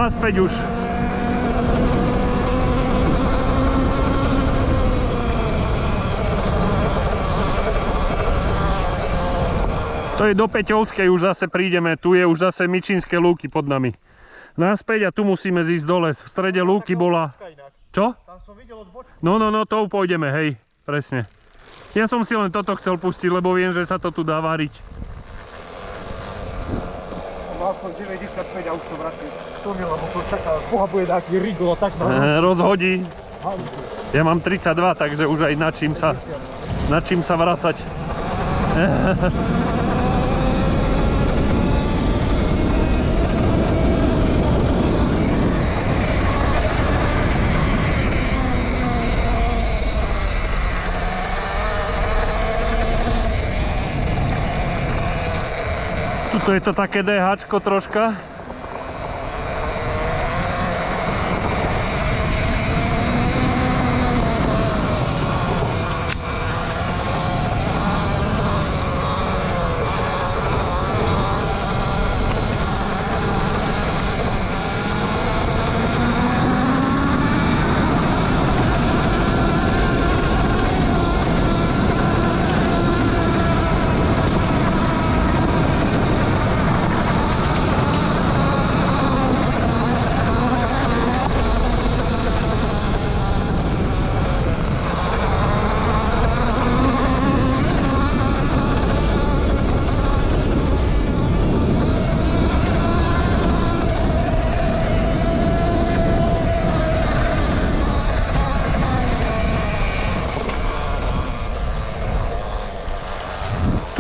Naspäť už. To je do Peťovskej, už zase prídeme, tu je už zase Mičínske lúky pod nami. Naspäť a tu musíme zísť dole, v strede lúky bola... Čo? Tam som videl odbočku. No, tou pôjdeme, hej, presne. Ja som si len toto chcel pustiť, lebo viem, že sa to tu dá variť. Mal som 95 a už som radšej 100 mil, lebo to čaká, boha bude taký rigolo, tak Rozhodí. Ja mám 32, takže už aj nad čím sa vracať. Tuto je to také DHčko troška.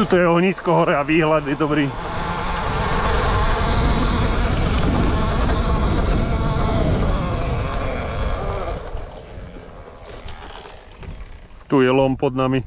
Tuto je ohnisko hore a výhľad je dobrý. Tu je lom pod nami.